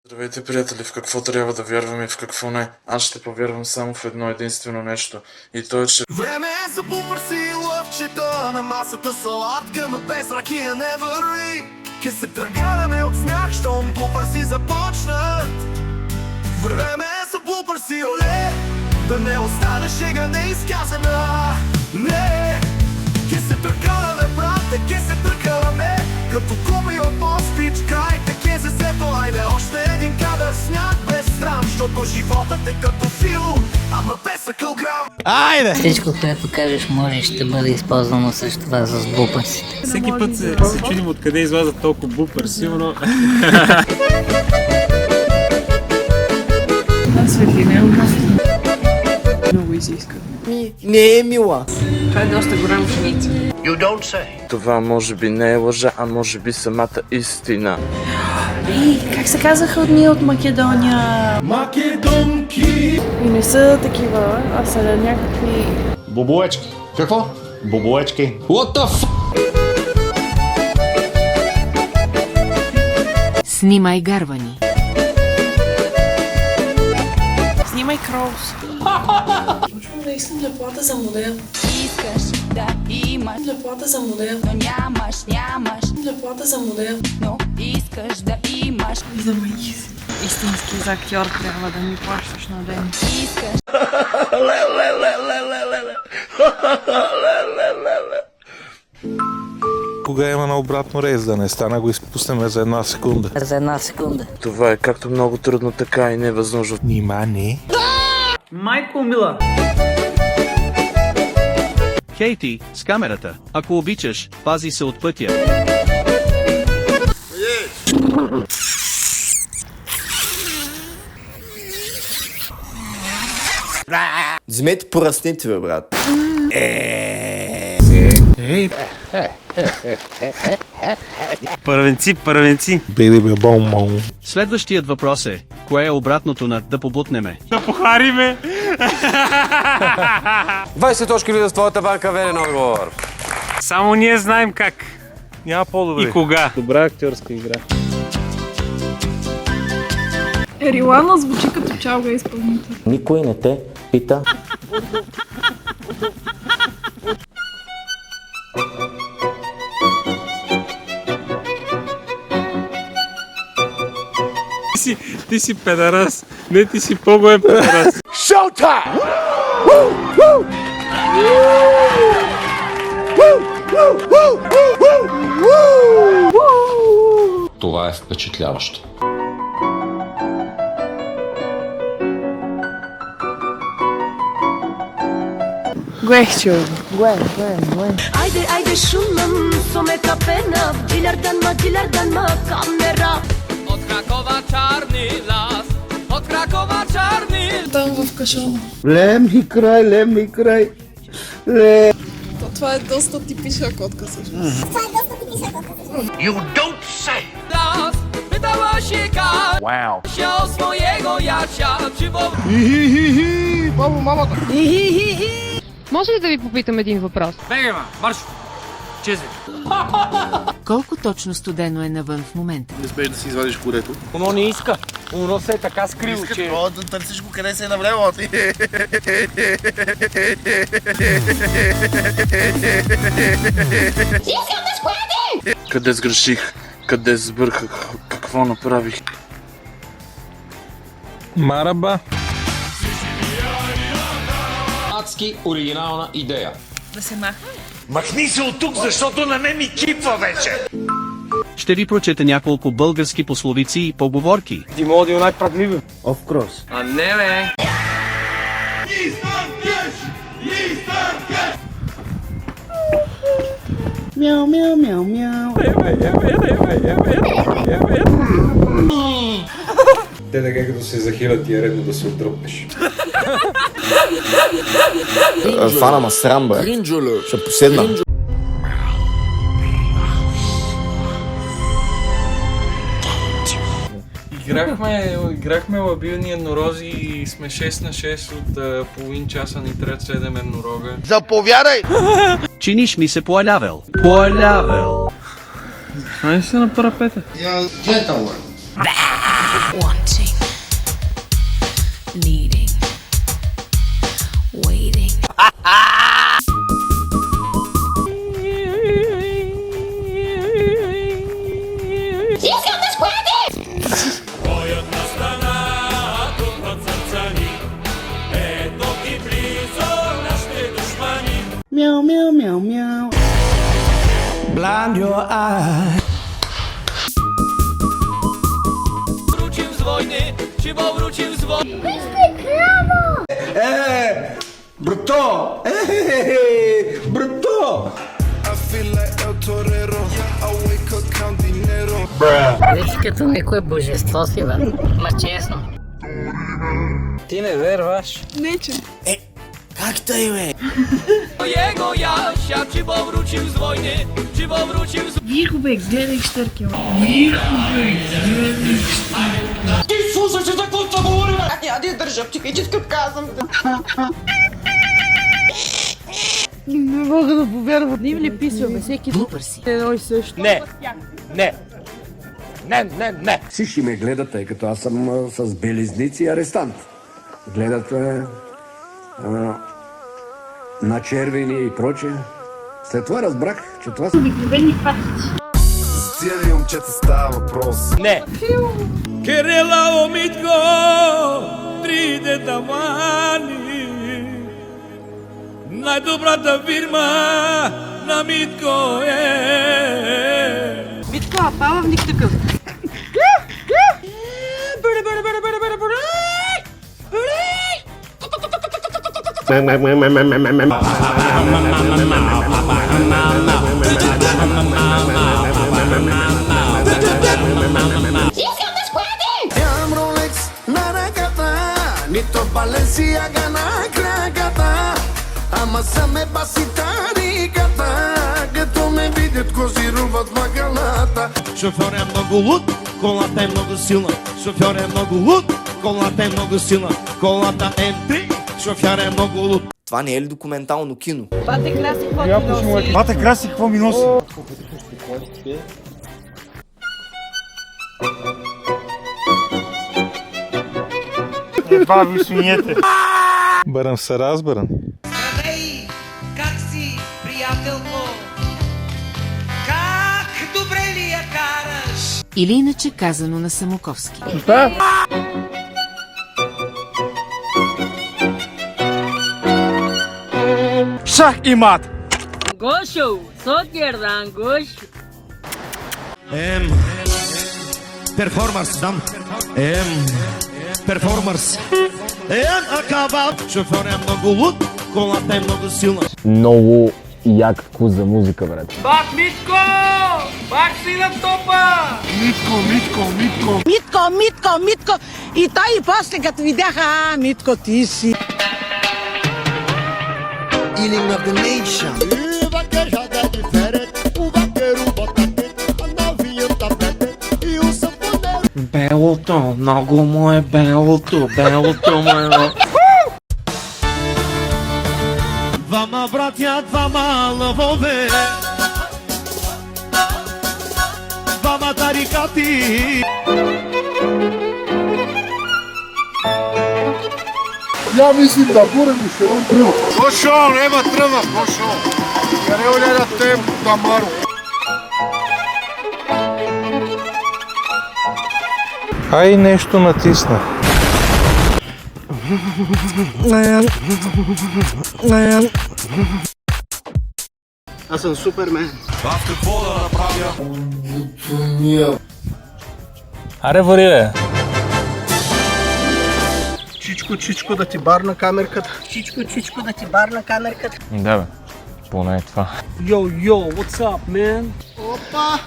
Здравейте, приятели! В какво трябва да вярваме и в какво не? Аз ще повярвам само в едно единствено нещо. И то е, че... Време е за бумбърси и лъвчето на масата салатка, но без ракия не върви. Ке се тръгваме от смях, щом бумбърси започнат. Време е за бумбърси, оле, да не остане шега неизказана. Не, ке се тръгваме, брате, ке се тръгваме, като гуми от мостич, крайте, ке се сето, айде още един кадър сняг без срам, защото животът е като филм, ама без акълграм. Айде! Всичко, което кажеш, може и ще бъде използвано също това с бупърсите. Всеки път се чудим откъде излязат толкова бупърси, но... Светлина е ужасно. Много изиска. Не е мила. Това е доста голям женица. Това може би не е лъжа, а може би самата истина. Как се казаха от Македония? Македонки! И не са такива, а са някакви... Бобоечки. Какво? Бобоечки. What the f***? Снимай гарвани. Снимай Кроуз. Почвам да искам леплата за модел. Искаш да имаш, Леплата за модел. но нямаш, Леплата за модел. но искаш да имаш. За истински за актьор трябва да ми плащаш на ден. Искаш Кога има на обратно рейс, да не стана го изпуснем за една секунда. За една секунда. Това е както много трудно, така и невъзможно. Нима не. Майко мила. Кейти, с камерата. Ако обичаш, пази се от пътя. Вземете поръсните, бе, брат. Първенци. Били бе бом. Следващият въпрос е, кое е обратното на да побутнеме? Да похариме! 20 точки ли за твоята банка, верен отговор? Само ние знаем как Няма по-добре. и кога. Добра актьорска игра. Ерилана звучи като чалга изпълнител. Никой не те пита. Ти си педарас. Не, ти си по-гоем педарас. Това е впечатляващо. Гуехчо. Айде шумам, суме капена, дилярдан ма камера. Там в кашона. Лем ми край. Това е доста типична котка също. Може ли да ви попитам един въпрос? Колко точно студено е навън в момента? Не спеш да си извадиш корето. Оно не иска. Оно се е така скрило, че... Да търсиш го къде се е навляло. Къде сгреших? Къде сбърках? Какво направих? Мараба. Адски оригинална идея. Да се махне? Махни се от тук, защото на мен ми кипва вече. Ще ви прочета няколко български пословици и поговорки. Ти мога да е най-правдливи. Of course. А не бе! Мяу, мяу, мяу, мяу. Те така като се захилят ти е редно да се отдръпнеш. Фана ма срам, бе. Ще поседна. Играхме лабилни еднорози и сме 6 на 6 от половин часа ни трябва 7 еднорога. Заповядай! Чиниш ми се поалявел. Поалявел. Ай се на парапета. Wanting. Needing. Waiting. Blind your eye. Wrócił z wojny, czy powrócił z wojny? Brutto! Brutto! I feel like El Torero. I wake up, count dinero. Виж като някое божество си, бе. Ма честно. Ти не верваш. Jego Jasia, czy powrócił z wojny, czy powrócił z... Вихубек, гледай щъркел. Ти слушаш за какво говорим? Няма да издържам, психически отказвам. Не мога да повярвам. Не им ли писваме всеки Глупър си. едно и също? Не. Всички ме гледат, тъй като аз съм с белезници и арестант. Гледат на червени и прочее. След това разбрах, че това са Обикновени патици. За цели момчета става въпрос. Не. Керела омитко, триде тамани. Най-добрата фирма на Митко е. Митко, а палавник такъв. Нямам Ролекс на ръката, нито Баленсиага на краката, ама са ме баси тариката, като ме видят козируват мъгалата. Шофьор е много луд, колата е много силна. Шофьор е много луд, колата е много силна. Колата е М3, шофьор е много луд. Това не е ли документално кино? Бате краси, какво ти носи? Бате краси, какво ми носи? Това ви свинете. Барам се разберан. Здравей, как си, приятелко? Как добре ли я караш? Или иначе казано на Самоковски. Шах и мат! Гошо, сотирдан, Гошо. Перформанс, дам. Перформанс. Акаба. Шофьор е много луд, колата е много силна. Много як вкус за музика, брат. Бак, Митко! Бак си на топа! Митко! И той и после като видяха, Митко, ти си. Healing of the nation. Белото, много му е белото му е... Двама братя, двама лъвове. Двама тарикати. Я мислим да бурим и ще ром тръва. Гошо, нема тръва, Гошо. Къде оляда те, Тамаро? Ай, нещо натисна. Аз съм Супермен. Аре, вари, бе. Чичко да ти барна камерката. Чичко да ти барна камерката. Да, бе. Поне това. Йо, what's up, man? Опа!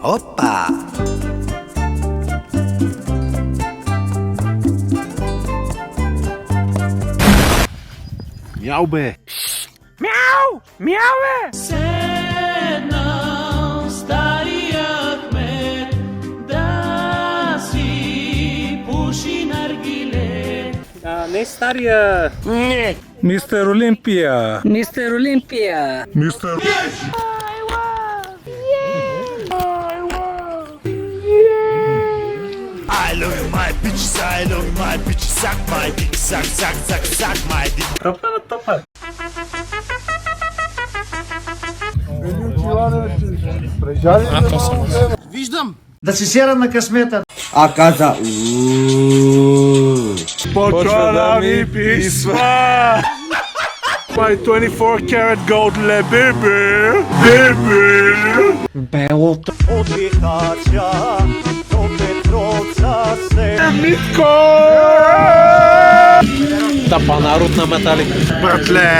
Опа! Мяу, бе. Седнал стария кмет да си пуши наргиле. Не стария. Мистер Олимпия! Мистер Олимпия! Мистер... I love you, my bitches, I love you, my bitches, suck my dick, suck my dick. Виждам да си сера на късмета. А каза... Почва да ми писва! My 24 karat gold le baby! Baby! Белото от Бихача до Петровца се... Митко! Тапанар от на Металика. Братле!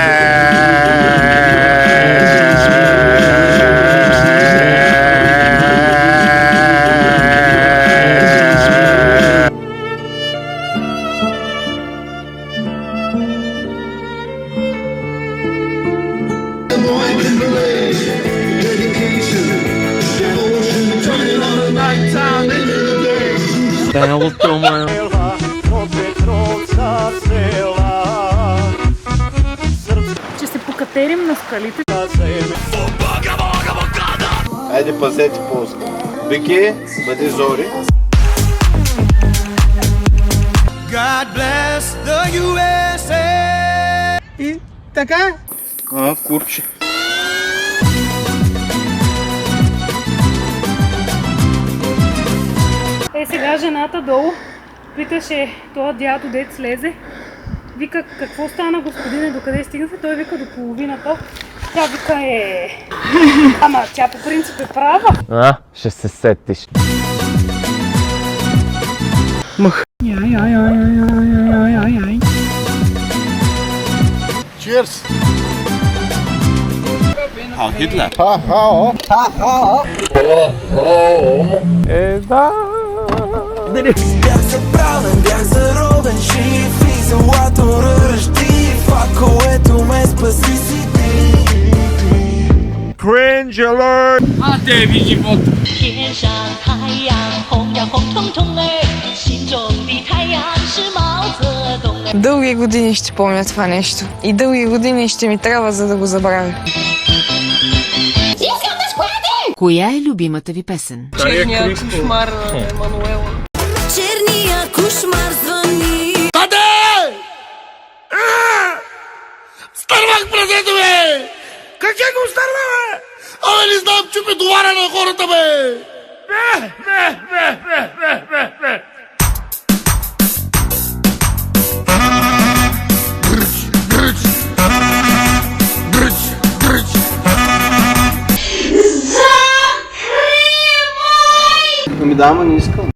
Белото ме от Петровца села. Ще се покатерим на скалите. Айде пазете полска. Бики, бъди зори. God bless the USA. И така. Курче. Сега жената долу питаше това дядо, дет слезе. Вика, какво стана, господине, докъде стигнахте? Той вика, до половината. Тя вика, ама тя по принцип е права. Ще се сетиш. Cheers! Хал Хитлер! Бях забравен, бях заровен, жив и злато ръжди. Това, което ме спаси си ти. Cringe alert! 天上太阳红呀红彤彤哎，心中的太阳是毛泽东哎。 Дълги години ще помня това нещо. И дълги години ще ми трябва, за да го забравя. Коя е любимата ви песен? Черния кошмар на Емануела. Черния кошмар звъни. Старвах прасето, бе! Как го старва, бе? Абе, не знам, чупи товара на хората, бе! Ами да, ама не искам.